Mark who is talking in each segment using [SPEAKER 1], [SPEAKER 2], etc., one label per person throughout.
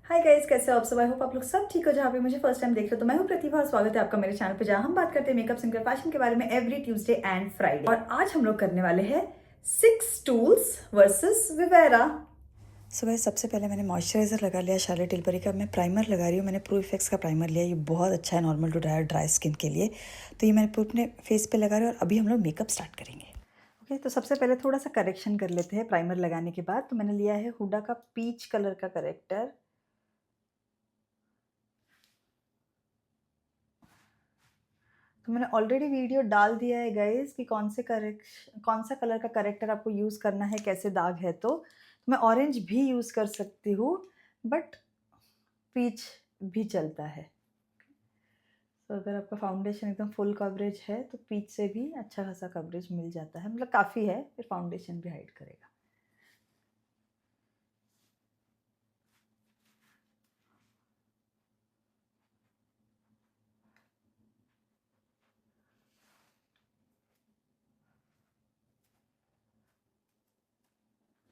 [SPEAKER 1] Hi guys, कैसे हो आप सब। आई होप आप लोग सब ठीक हो। जहाँ पे मुझे फर्स्ट टाइम देख रहे हो तो मैं हूँ प्रतिभा और स्वागत है आपका मेरे चैनल पे, जहाँ हम बात करते हैं मेकअप, सिंगर, फैशन के बारे में एवरी ट्यूसडे एंड फ्राइडे। और आज हम लोग करने वाले हैं 6 टूल्स वर्सेस विवेरा। सो गाइस, सबसे पहले मैंने मॉइस्चराइजर लगा लिया शार्लेट टिलबरी का। मैं प्राइमर लगा रही हूँ। मैंने प्रो इफेक्ट्स का प्राइमर लिया। ये बहुत अच्छा है नॉर्मल टू ड्राई स्किन के लिए। तो ये मैंने पूरे अपने फेस पे लगा रही हूँ और अभी हम लोग मेकअप स्टार्ट करेंगे। ओके, तो सबसे पहले थोड़ा सा करेक्शन कर लेते हैं प्राइमर लगाने के बाद। तो मैंने लिया है हुडा का पीच कलर का करेक्टर। तो मैंने ऑलरेडी वीडियो डाल दिया है गाइस कि कौन सा कलर का करेक्टर आपको यूज़ करना है, कैसे दाग है। तो मैं ऑरेंज भी यूज़ कर सकती हूँ, बट पीच भी चलता है। तो अगर आपका फाउंडेशन एकदम फुल कवरेज है तो पीच से भी अच्छा खासा कवरेज मिल जाता है, मतलब काफ़ी है, फिर फाउंडेशन भी हाइड करेगा।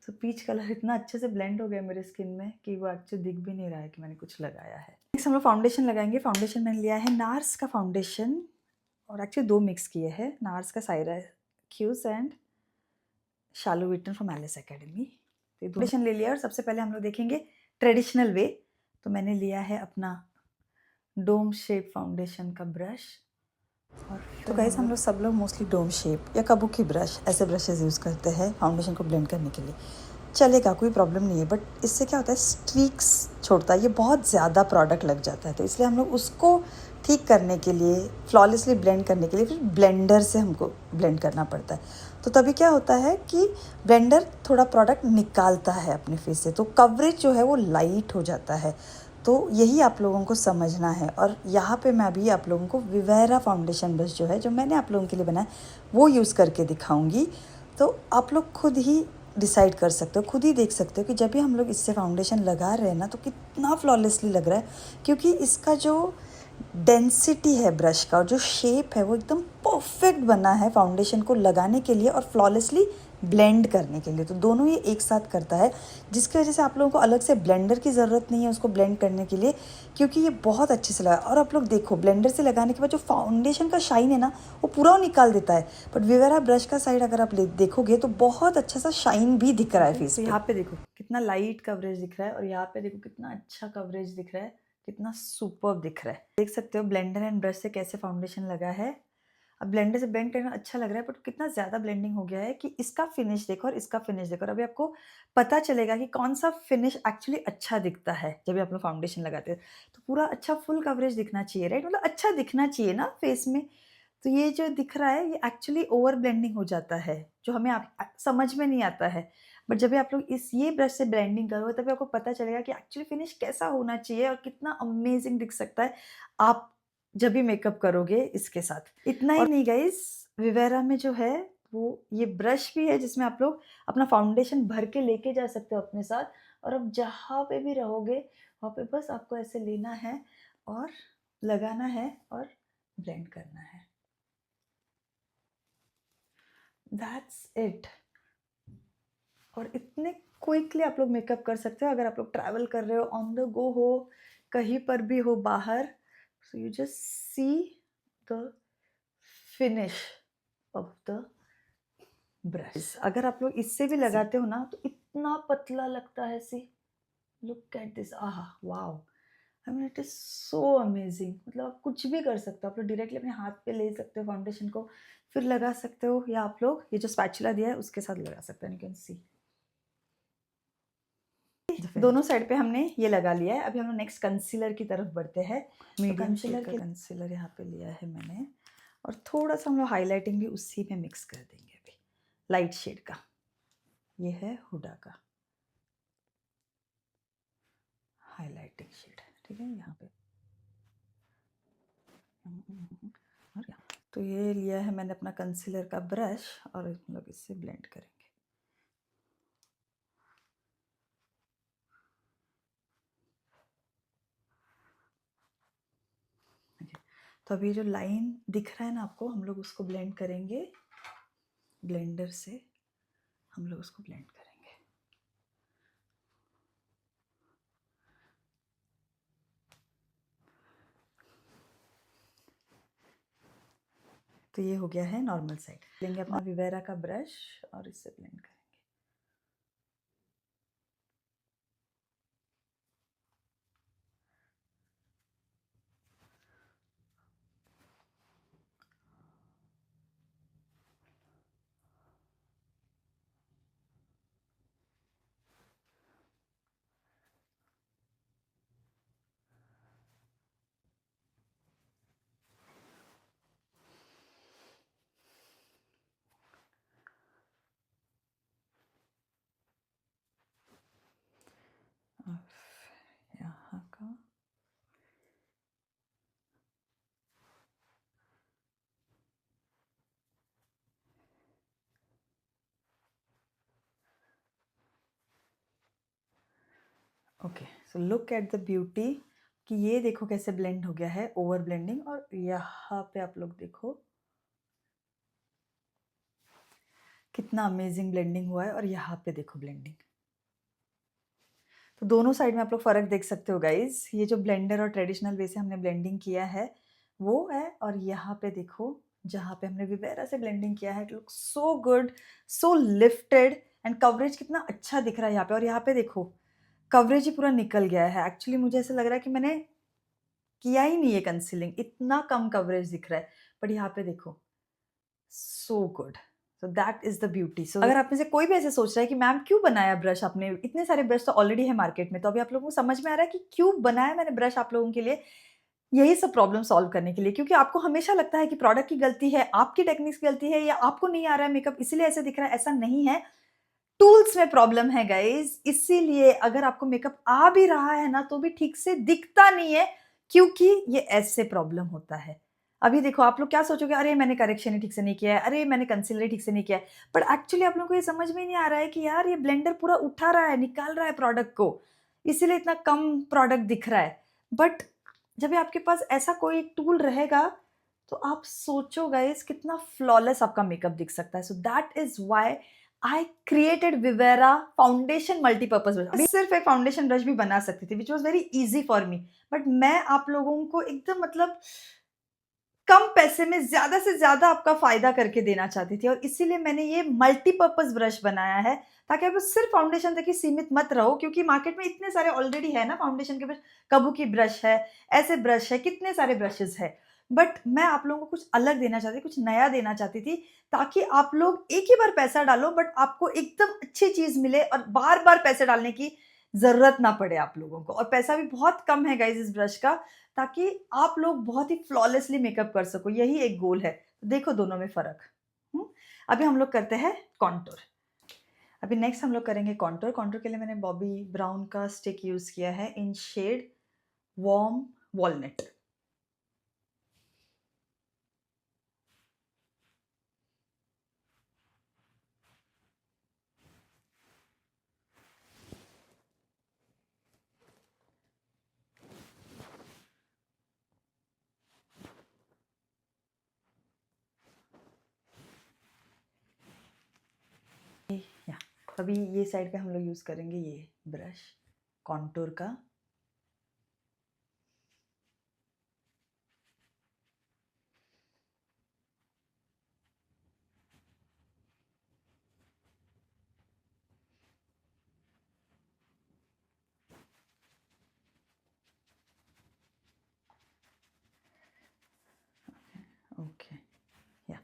[SPEAKER 1] तो पीच कलर इतना अच्छे से ब्लेंड हो गया मेरे स्किन में कि वो एक्चुअली दिख भी नहीं रहा है कि मैंने कुछ लगाया है। नेक्स्ट हम लोग फाउंडेशन लगाएंगे। फाउंडेशन मैंने लिया है नार्स का फाउंडेशन, और एक्चुअली 2 मिक्स किए हैं, नार्स का साइराक्यूज एंड शालो विटन फ्रॉम एलिस एकेडमी। तो फाउंडेशन ले लिया और सबसे पहले हम लोग देखेंगे ट्रेडिशनल वे। तो मैंने लिया है अपना डोम शेप फाउंडेशन का ब्रश। और तो गाइस, हम लोग सब लोग मोस्टली डोम शेप या काबुकी ब्रश, ऐसे ब्रशेस यूज़ करते हैं फाउंडेशन को ब्लेंड करने के लिए। चलेगा, कोई प्रॉब्लम नहीं है, बट इससे क्या होता है, स्ट्रीक्स छोड़ता है, ये बहुत ज़्यादा प्रोडक्ट लग जाता है। तो इसलिए हम लोग उसको ठीक करने के लिए, फ्लॉलेसली ब्लेंड करने के लिए फिर ब्लेंडर से हमको ब्लेंड करना पड़ता है। तो तभी क्या होता है कि ब्लेंडर थोड़ा प्रोडक्ट निकालता है अपने फेस से, तो कवरेज जो है वो लाइट हो जाता है। तो यही आप लोगों को समझना है। और यहाँ पे मैं अभी आप लोगों को विवेरा फाउंडेशन ब्रश जो है, जो मैंने आप लोगों के लिए बनाया, वो यूज़ करके दिखाऊंगी। तो आप लोग खुद ही डिसाइड कर सकते हो, खुद ही देख सकते हो कि जब भी हम लोग इससे फाउंडेशन लगा रहे हैं ना, तो कितना फ्लॉलेसली लग रहा है। क्योंकि इसका जो डेंसिटी है ब्रश का और जो शेप है वो एकदम परफेक्ट बना है फाउंडेशन को लगाने के लिए और फ्लॉलेसली ब्लेंड करने के लिए। तो दोनों ये एक साथ करता है, जिसकी वजह से आप लोगों को अलग से ब्लेंडर की ज़रूरत नहीं है उसको ब्लेंड करने के लिए, क्योंकि ये बहुत अच्छे से लगा। और आप लोग देखो, ब्लेंडर से लगाने के बाद जो फाउंडेशन का शाइन है ना, वो पूरा वो निकाल देता है। बट विवेरा ब्रश का साइड अगर आप देखोगे तो बहुत अच्छा सा शाइन भी दिख रहा है फेस पे। यहाँ पे देखो कितना लाइट कवरेज दिख रहा है, और यहाँ पे देखो कितना अच्छा कवरेज दिख रहा है, कितना सुपर दिख रहा है। देख सकते हो ब्लेंडर एंड ब्रश से कैसे फाउंडेशन लगा है। अब ब्लेंडर से ब्लेंड करना अच्छा लग रहा है, बट कितना ज़्यादा ब्लेंडिंग हो गया है कि इसका फिनिश देखो और इसका फिनिश देखो। और अभी आपको पता चलेगा कि कौन सा फिनिश एक्चुअली अच्छा दिखता है जब भी आप लोग फाउंडेशन लगाते हैं। तो पूरा अच्छा फुल कवरेज दिखना चाहिए, राइट, मतलब अच्छा दिखना चाहिए ना फेस में। तो ये जो दिख रहा है ये एक्चुअली ओवर ब्लेंडिंग हो जाता है, जो हमें समझ में नहीं आता है। बट जब भी आप लोग ये ब्रश से ब्लेंडिंग करोगे तभी आपको पता चलेगा कि एक्चुअली फिनिश कैसा होना चाहिए और कितना अमेजिंग दिख सकता है आप जब भी मेकअप करोगे इसके साथ। इतना ही नहीं गाइस, विवेरा में जो है वो ये ब्रश भी है जिसमें आप लोग अपना फाउंडेशन भर के लेके जा सकते हो अपने साथ। और अब जहाँ पे भी रहोगे वहाँ पे बस आपको ऐसे लेना है और लगाना है और ब्लेंड करना है। That's it. और इतने क्विकली आप लोग मेकअप कर सकते हो अगर आप लोग ट्रैवल कर रहे हो, ऑन द गो हो, कहीं पर भी हो बाहर। So you just see the finish off the brush. अगर आप लोग इससे भी लगाते हो ना तो इतना पतला लगता है। सी, लुक एट दिस, आहा, wow, I mean it is so amazing. मतलब आप कुछ भी कर सकते हो, आप लोग डायरेक्टली अपने हाथ पे ले सकते हो फाउंडेशन को, फिर लगा सकते हो, या आप लोग ये जो स्पैचुला दिया है उसके साथ लगा सकते हो। यू कैन सी दोनों साइड पे हमने ये लगा लिया है। अभी हम लोग नेक्स्ट कंसीलर की तरफ बढ़ते हैं। मीडियम शेड का कंसीलर यहाँ पे लिया है मैंने, और थोड़ा सा हम लोग हाईलाइटिंग भी उसी में मिक्स कर देंगे। अभी लाइट शेड का ये है हुडा का हाईलाइटिंग शेड, ठीक है, यहाँ पे। और यहाँ तो ये लिया है मैंने अपना कंसीलर का ब्रश, और हम लोग इससे ब्लेंड करेंगे। तो अभी जो लाइन दिख रहा है ना आपको, हम लोग उसको ब्लेंड करेंगे ब्लेंडर से, हम लोग उसको ब्लेंड करेंगे। तो ये हो गया है नॉर्मल साइड। लेंगे अपना विवेरा का ब्रश और इससे ब्लेंड करेंगे। और यहाँ का okay. So look at the beauty कि ये देखो कैसे ब्लेंड हो गया है, ओवर ब्लेंडिंग। और यहाँ पे आप लोग देखो कितना अमेजिंग ब्लेंडिंग हुआ है, और यहाँ पे देखो ब्लेंडिंग। तो दोनों साइड में आप लोग फ़र्क देख सकते हो गाइज। ये जो ब्लेंडर और ट्रेडिशनल वे से हमने ब्लेंडिंग किया है वो है, और यहाँ पे देखो जहाँ पे हमने विवेरा से ब्लेंडिंग किया है, it look so good, so lifted, and coverage कितना अच्छा दिख रहा है यहाँ पे। और यहाँ पे देखो कवरेज ही पूरा निकल गया है। एक्चुअली मुझे ऐसा लग रहा है कि मैंने किया ही नहीं है कंसीलिंग, इतना कम कवरेज दिख रहा है। बट यहाँ पे देखो so good. So that is the beauty. So अगर आप में से कोई भी ऐसे सोच रहा है कि मैम क्यों बनाया ब्रश आपने, इतने सारे ब्रश तो ऑलरेडी है मार्केट में, तो अभी आप लोगों को समझ में आ रहा है कि क्यों बनाया मैंने ब्रश आप लोगों के लिए। यही सब प्रॉब्लम सॉल्व करने के लिए, क्योंकि आपको हमेशा लगता है कि प्रोडक्ट की गलती है, आपकी टेक्निक्स की गलती है, या आपको नहीं आ रहा है मेकअप इसीलिए ऐसे दिख रहा है। ऐसा नहीं है, टूल्स में प्रॉब्लम है गाइज। इसीलिए अगर आपको मेकअप आ भी रहा है ना तो भी ठीक से दिखता नहीं है, क्योंकि ये ऐसे प्रॉब्लम होता है। अभी देखो आप लोग क्या सोचोगे, अरे मैंने करेक्शन ही ठीक से नहीं किया है, अरे मैंने कंसीलर ठीक से नहीं किया है। बट एक्चुअली आप लोगों को ये समझ में नहीं आ रहा है कि यार ये ब्लेंडर पूरा उठा रहा है, निकाल रहा है प्रोडक्ट को, इसीलिए इतना कम प्रोडक्ट दिख रहा है। बट जब भी आपके पास ऐसा कोई टूल रहेगा तो आप सोचो गाइस कितना फ्लॉलेस आपका मेकअप दिख सकता है। So that is why I created विवेरा फाउंडेशन मल्टीपर्पज ब्रश। अभी सिर्फ एक फाउंडेशन ब्रश भी बना सकती थी which was very easy for me, but मैं आप लोगों को एकदम मतलब कम पैसे में ज्यादा से ज्यादा आपका फायदा करके देना चाहती थी, और इसीलिए मैंने ये मल्टीपर्पज ब्रश बनाया है, ताकि आप सिर्फ फाउंडेशन तक ही सीमित मत रहो। क्योंकि मार्केट में इतने सारे ऑलरेडी है ना फाउंडेशन के ब्रश, कबूकी ब्रश है, ऐसे ब्रश है, कितने सारे ब्रशेस है। बट मैं आप लोगों को कुछ अलग देना चाहती थी, कुछ नया देना चाहती थी, ताकि आप लोग एक ही बार पैसा डालो बट आपको एकदम अच्छी चीज मिले, और बार बार पैसे डालने की जरूरत ना पड़े आप लोगों को। और पैसा भी बहुत कम है गाइज इस ब्रश का, ताकि आप लोग बहुत ही फ्लॉलेसली मेकअप कर सको, यही एक गोल है। देखो दोनों में फर्क। अभी हम लोग करते हैं कॉन्टूर। अभी नेक्स्ट हम लोग करेंगे कॉन्टूर। कॉन्टूर के लिए मैंने बॉबी ब्राउन का स्टिक यूज किया है इन शेड वार्म वॉलनट। या अभी ये साइड पे हम लोग यूज करेंगे ये ब्रश कॉन्टूर का। ओके या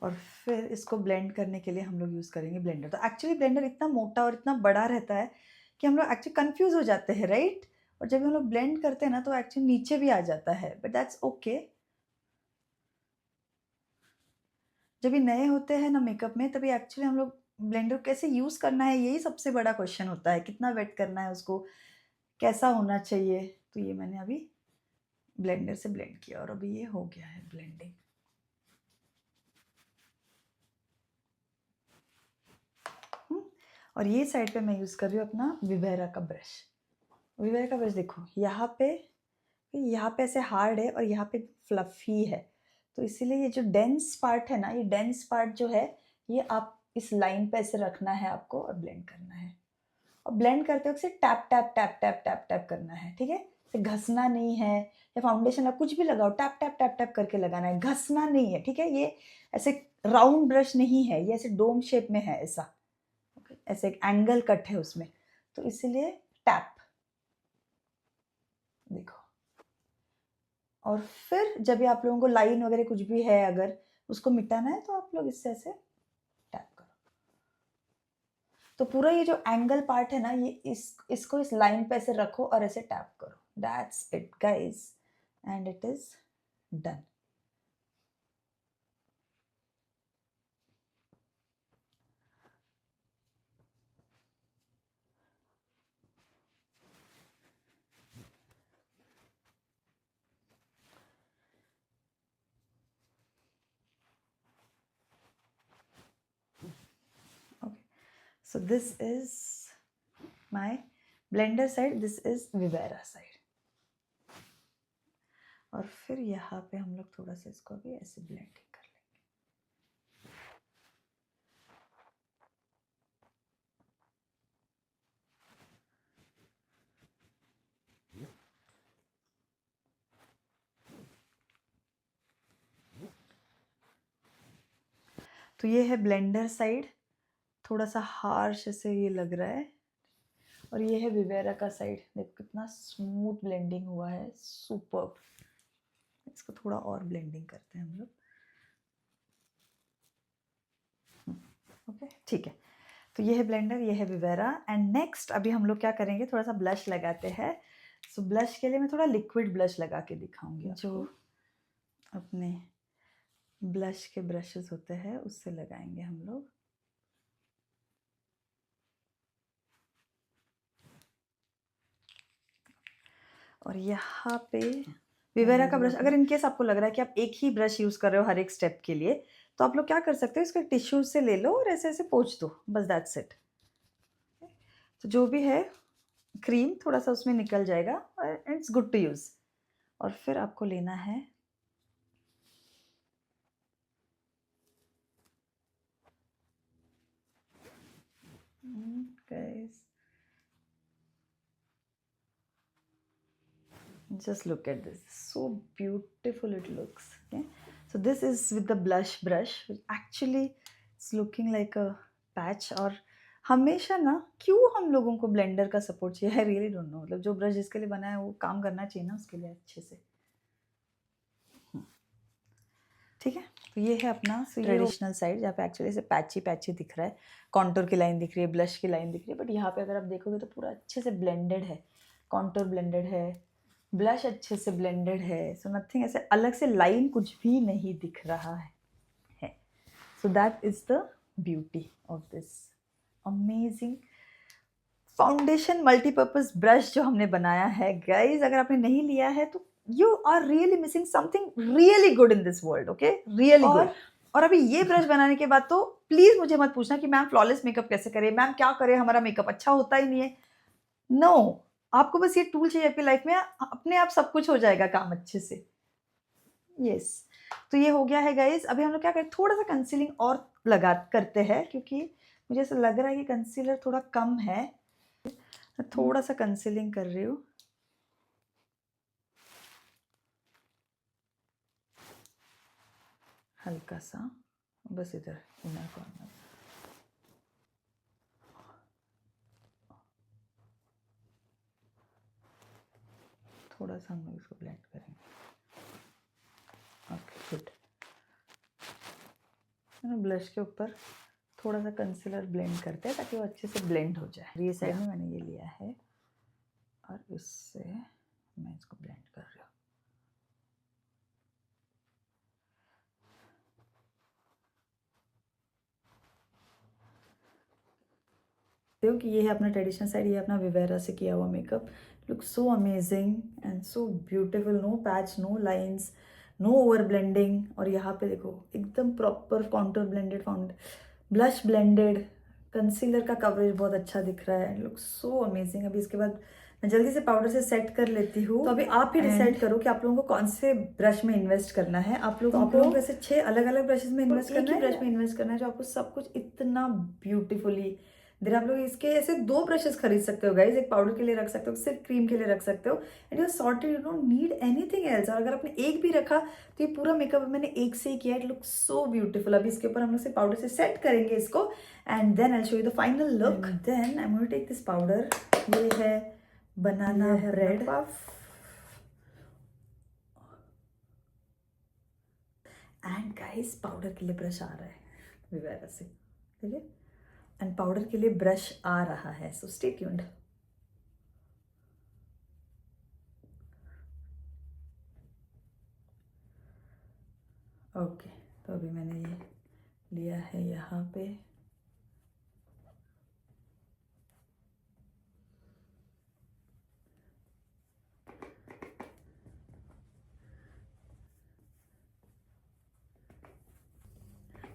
[SPEAKER 1] और फिर इसको ब्लेंड करने के लिए हम लोग यूज़ करेंगे ब्लेंडर। तो एक्चुअली ब्लेंडर इतना मोटा और इतना बड़ा रहता है कि हम लोग एक्चुअली कंफ्यूज हो जाते हैं, राइट। और जब हम लोग ब्लेंड करते हैं ना तो एक्चुअली नीचे भी आ जाता है, बट दैट्स ओके। जब ये नए होते हैं ना मेकअप में, तभी एक्चुअली हम लोग ब्लेंडर कैसे यूज़ करना है यही सबसे बड़ा क्वेश्चन होता है, कितना वेट करना है उसको, कैसा होना चाहिए। तो ये मैंने अभी ब्लेंडर से ब्लेंड किया और अभी ये हो गया है ब्लेंडिंग। और ये साइड पे मैं यूज़ कर रही हूँ अपना विवेरा का ब्रश। विवेरा का ब्रश देखो यहाँ पे ऐसे हार्ड है और यहाँ पे फ्लफी है, तो इसीलिए ये जो डेंस पार्ट है ना, ये डेंस पार्ट जो है ये आप इस लाइन पे ऐसे रखना है आपको और ब्लेंड करना है। और ब्लेंड करते वक्त से tap tap tap tap tap tap करना है, ठीक है? से घसना नहीं है, या फाउंडेशन आप कुछ भी लगाओ टैप टैप टैप टैप करके लगाना है, घसना नहीं है, ठीक है? ये ऐसे राउंड ब्रश नहीं है, ये ऐसे डोम शेप में है ऐसा, ओके? ऐसे एक एंगल कट है उसमें, तो इसीलिए टैप, देखो। और फिर जब भी आप लोगों को लाइन वगैरह कुछ भी है अगर उसको मिटाना है तो आप लोग इससे ऐसे टैप करो। तो पूरा ये जो एंगल पार्ट है ना, ये इसको इस लाइन पे ऐसे रखो और ऐसे टैप करो। That's it guys, and it is done. So this is my blender side, this is Vivera side। और फिर यहाँ पे हम लोग थोड़ा सा इसको भी ऐसे ब्लेंडिंग कर लेंगे। तो ये है ब्लेंडर साइड, थोड़ा सा हार्श ऐसे ये लग रहा है, और ये है विवेरा का साइड। देखो कितना स्मूथ ब्लेंडिंग हुआ है, सुपर्ब। इसको थोड़ा और ब्लेंडिंग करते हैं हम लोग, ओके ठीक है। तो ये है ब्लेंडर, ये है विवेरा। एंड नेक्स्ट अभी हम लोग क्या करेंगे, थोड़ा सा ब्लश लगाते हैं। सो ब्लश के लिए मैं थोड़ा लिक्विड ब्लश लगा के दिखाऊंगी, जो अपने ब्लश के ब्रशेस होते हैं उससे लगाएंगे हम लोग। और यहाँ पे विवेरा का ब्रश, अगर इनकेस आपको लग रहा है कि आप एक ही ब्रश यूज़ कर रहे हो हर एक स्टेप के लिए, तो आप लोग क्या कर सकते हो, इसको टिश्यू से ले लो और ऐसे ऐसे पोंछ दो, बस दैट्स इट। तो जो भी है क्रीम थोड़ा सा उसमें निकल जाएगा और इट्स गुड टू यूज़। और फिर आपको लेना है guys, just look at this, so beautiful it looks, okay? So this is with the blush brush, which actually it's looking like a patch। और हमेशा ना क्यों हम लोगों को ब्लेंडर का सपोर्ट चाहिए, आई रियली डोंट नो। मतलब जो ब्रश जिसके लिए बना है वो काम करना चाहिए ना उसके लिए अच्छे से, ठीक है? तो ये है अपना ट्रेडिशनल साइड, जहाँ पे एक्चुअली से पैची पैची दिख रहा है, कॉन्टूर की लाइन दिख रही है, ब्लश की लाइन दिख रही है, बट यहाँ पे अगर आप देखोगे तो पूरा अच्छे से ब्लेंडेड है, कॉन्टूर ब्लेंडेड है, ब्लश अच्छे से ब्लेंडेड है। सो नथिंग ऐसे अलग से लाइन कुछ भी नहीं दिख रहा है। So that is the beauty of this amazing foundation multipurpose brush जो हमने बनाया है। गाइज अगर आपने नहीं लिया है तो you are really missing something really good in this world, okay? Really good। और अभी ये ब्रश बनाने के बाद तो प्लीज मुझे मत पूछना कि मैम फ्लॉलेस मेकअप कैसे करें, मैम क्या करें, हमारा मेकअप अच्छा होता ही नहीं है। नो, आपको बस ये टूल चाहिए आपकी लाइफ में, अपने आप सब कुछ हो जाएगा काम अच्छे से। यस, तो ये हो गया है गाइज। अभी हम लोग क्या करें, थोड़ा सा कंसीलिंग और लगा करते हैं, क्योंकि मुझे ऐसा लग रहा है कि कंसीलर थोड़ा कम है। मैं थोड़ा सा कंसीलिंग कर रही हूँ, हल्का सा, बस इधर इनर कॉर्नर। थोड़ा सा हम लोग इसको ब्लेंड करेंगे, ओके गुड। ब्लश के ऊपर थोड़ा सा कंसीलर ब्लेंड करते हैं ताकि वो अच्छे से ब्लेंड हो जाए। ये साइड में मैंने ये लिया है और इससे मैं इसको ब्लेंड कर रही हूँ। कि ये है अपना ट्रेडिशनल साइड, ये अपना विवेरा से किया हुआ makeup. Look so amazing and so beautiful, no patch, no lines, no over blending. और यहाँ पे देखो एकदम proper contour blended, blush blended, concealer का कवरेज बहुत अच्छा दिख रहा है, लुक सो अमेजिंग। अभी इसके बाद मैं जल्दी से पाउडर से सेट कर लेती हूँ। तो अभी आप ही डिसाइड करो कि आप लोगों को कौन से ब्रश में इन्वेस्ट करना है। आप लोगों को वैसे 6 अलग अलग ब्रशेस में इन्वेस्ट करना है, ब्रश में इन्वेस्ट करना है जो आपको सब कुछ इतना ब्यूटीफुली देन आप लोग इसके ऐसे 2 ब्रशेस खरीद सकते हो गाइज, एक पाउडर के लिए रख सकते हो, सिर्फ क्रीम के लिए रख सकते हो, and you are sorted, you don't need anything else. और अगर आपने एक भी रखा तो ये पूरा मेकअप मैंने एक से ही किया, इट लुक सो ब्यूटीफुल। अभी इसके ऊपर हम लोग से पाउडर से सेट करेंगे इसको, and then I show you the final look. Then I am going to take this powder, ये है banana bread puff, and guys powder के लिए ब्रश आ रहा है विवेरा से, ठीक है, एंड पाउडर के लिए ब्रश आ रहा है, सो स्टे ट्यून्ड। ओके, तो अभी मैंने ये लिया है यहाँ पे,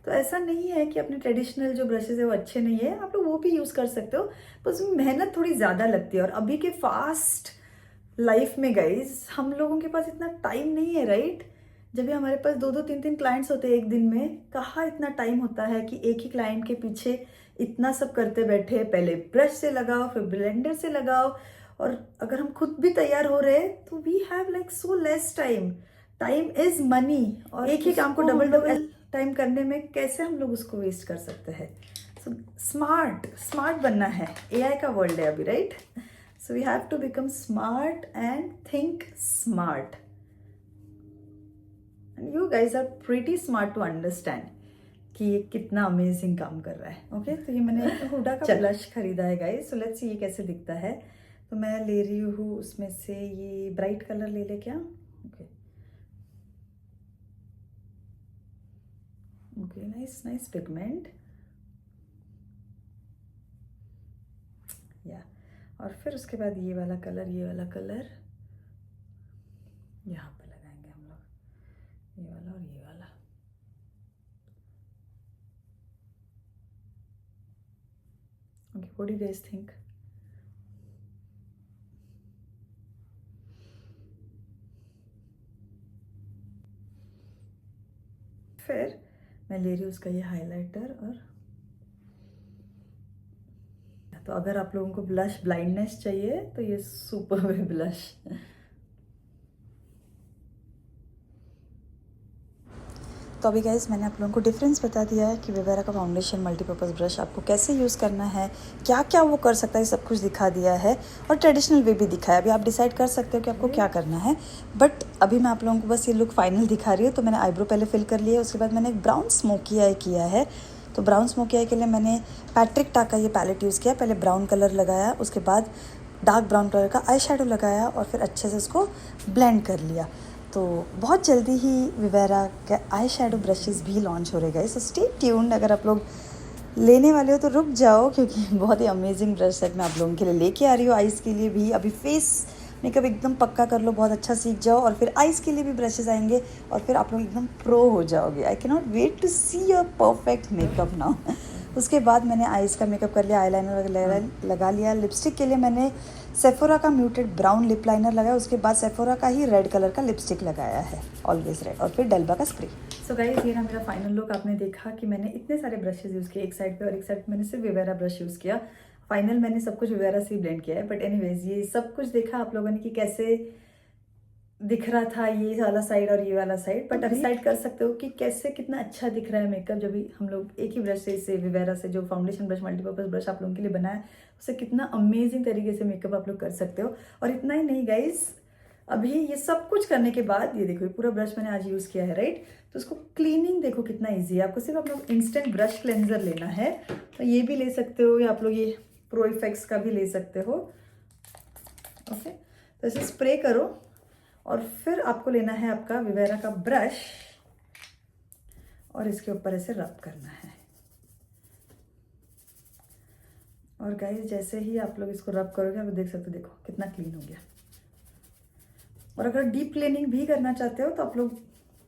[SPEAKER 1] तो ऐसा नहीं है कि अपने ट्रेडिशनल जो ब्रशेज है वो अच्छे नहीं है, आप लोग वो भी यूज़ कर सकते हो, पर उसमें मेहनत थोड़ी ज़्यादा लगती है। और अभी के फास्ट लाइफ में गाइज हम लोगों के पास इतना टाइम नहीं है, राइट? जब भी हमारे पास 2-2 3-3 क्लाइंट्स होते हैं एक दिन में, कहाँ इतना टाइम होता है कि एक ही क्लाइंट के पीछे इतना सब करते बैठे, पहले ब्रश से लगाओ, फिर ब्लेंडर से लगाओ, और अगर हम खुद भी तैयार हो रहे हैं तो we have like so less time. Time is money, और एक ही काम को डबल डबल टाइम करने में कैसे हम लोग उसको वेस्ट कर सकते हैं? सो स्मार्ट स्मार्ट बनना है, एआई का वर्ल्ड है अभी, right? So we have to become smart and think smart, and you guys are pretty smart to understand कि ये कितना अमेजिंग काम कर रहा है। ओके, तो ये मैंने हुडा का ब्लश खरीदा है गाइज, सो लेट्स सी ये कैसे दिखता है। तो मैं ले रही हूँ उसमें से ये ब्राइट कलर ले ले क्या? Okay okay, nice nice pigment, या और फिर उसके बाद ये वाला कलर यहाँ पे लगाएंगे हम लोग, ये वाला और ये वाला। Okay, what do you guys think? फिर मैं ले रही हूँ उसका ये हाइलाइटर, और तो अगर आप लोगों को ब्लश ब्लाइंडनेस चाहिए तो ये सुपर है ब्लश। तो अभी गाइस मैंने आप लोगों को डिफरेंस बता दिया है कि विवेरा का फाउंडेशन मल्टीपर्पज़ ब्रश आपको कैसे यूज़ करना है, क्या क्या वो कर सकता है, सब कुछ दिखा दिया है, और ट्रेडिशनल वे भी दिखाया। अभी आप डिसाइड कर सकते हो कि आपको क्या करना है, बट अभी मैं आप लोगों को बस ये लुक फाइनल दिखा रही हूँ। तो मैंने आईब्रो पहले फिल कर लिया है, उसके बाद मैंने एक ब्राउन स्मोकी आई किया है। तो ब्राउन स्मोकी आई के लिए मैंने पैट्रिक टा का ये पैलेट यूज़ किया, पहले ब्राउन कलर लगाया, उसके बाद डार्क ब्राउन कलर का आई शेडो लगाया, और फिर अच्छे से उसको ब्लेंड कर लिया। तो बहुत जल्दी ही विवेरा के आई शेडो ब्रशेज़ भी लॉन्च हो रहे गए, सो स्टे ट्यून्ड। अगर आप लोग लेने वाले हो तो रुक जाओ, क्योंकि बहुत ही अमेजिंग ब्रश सेट मैं आप लोगों के लिए लेके आ रही हूँ। आइज़ के लिए भी अभी फेस मेकअप एकदम पक्का कर लो, बहुत अच्छा सीख जाओ, और फिर आइज़ के लिए भी ब्रशेज़ आएंगे, और फिर आप लोग एकदम प्रो हो जाओगे। I can not wait to see your perfect makeup now. उसके बाद मैंने आइज़ का मेकअप कर लिया, आईलाइनर वगैरह लगा लिया। लिपस्टिक के लिए मैंने सेफोरा का म्यूटेड ब्राउन लिप लाइनर लगाया, उसके बाद सेफोरा का ही रेड कलर का लिपस्टिक लगाया है, ऑलवेज रेड, और फिर डेल्बा का स्प्रे। सो गाइस, ये ना मेरा फाइनल लुक। आपने देखा कि मैंने इतने सारे ब्रशेज यूज़ किए एक साइड पे, और एक साइड पे मैंने सिर्फ विवेरा ब्रश यूज़ किया। फाइनल मैंने सब कुछ विवेरा से ही ब्लेंड किया है, बट एनीवेज ये सब कुछ देखा आप लोगों ने कि कैसे दिख रहा था ये वाला साइड और ये वाला साइड, बट अभी डिसाइड कर सकते हो कि कैसे कितना अच्छा दिख रहा है मेकअप जब भी हम लोग एक ही ब्रश से, इसे विवेरा से जो फाउंडेशन ब्रश मल्टीपर्पज़ ब्रश आप लोगों के लिए बनाया, उससे कितना अमेजिंग तरीके से मेकअप आप लोग कर सकते हो। और इतना ही नहीं गाइज, अभी ये सब कुछ करने के बाद ये देखो, ये पूरा ब्रश मैंने आज यूज़ किया है, राइट? तो उसको क्लीनिंग देखो कितना ईजी है। आपको सिर्फ आप लोग इंस्टेंट ब्रश क्लेंजर लेना है, तो ये भी ले सकते हो, या आप लोग ये प्रो इफेक्ट्स का भी ले सकते हो। ओके, तो इसे स्प्रे करो, और फिर आपको लेना है आपका विवेरा का ब्रश, और इसके ऊपर ऐसे रब करना है। और गाइस जैसे ही आप लोग इसको रब करोगे, आप देख सकते हो, देखो कितना क्लीन हो गया। और अगर डीप क्लीनिंग भी करना चाहते हो तो आप लोग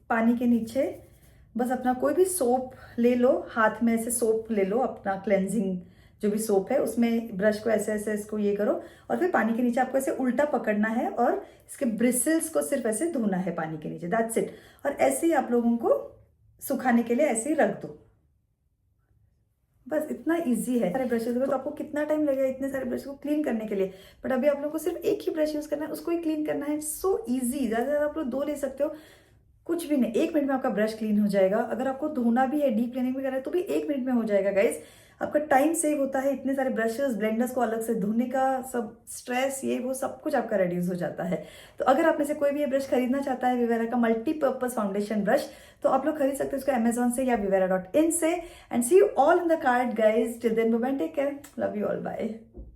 [SPEAKER 1] पानी के नीचे बस अपना कोई भी सोप ले लो, हाथ में ऐसे सोप ले लो, अपना क्लेंजिंग जो भी सोप है, उसमें ब्रश को ऐसे ऐसे इसको ये करो, और फिर पानी के नीचे आपको ऐसे उल्टा पकड़ना है, और इसके ब्रिसल्स को सिर्फ ऐसे धोना है पानी के नीचे, दैट्स इट। और ऐसे ही आप लोगों को सुखाने के लिए ऐसे ही रख दो, बस इतना इजी है। सारे ब्रशेज तो आपको कितना टाइम लगेगा इतने सारे ब्रश को क्लीन करने के लिए, बट अभी आप लोगों को सिर्फ एक ही ब्रश यूज करना है, उसको ही क्लीन करना है। सो इजी, ज़्यादा से ज़्यादा आप लोग 2 ले सकते हो, कुछ भी नहीं, 1 मिनट में आपका ब्रश क्लीन हो जाएगा। अगर आपको धोना भी है, डीप क्लीनिंग भी करना है तो भी 1 मिनट में हो जाएगा गाइज। आपका टाइम सेव होता है, इतने सारे ब्रशेस ब्लेंडर्स को अलग से धोने का सब स्ट्रेस ये वो सब कुछ आपका रिड्यूस हो जाता है। तो अगर आप में से कोई भी ये ब्रश खरीदना चाहता है, विवेरा का मल्टीपर्पज फाउंडेशन ब्रश, तो आप लोग खरीद सकते हो इसको अमेजोन से या vivera.in से। And see you all in the card guys. Till then bye, take care, love you all, bye.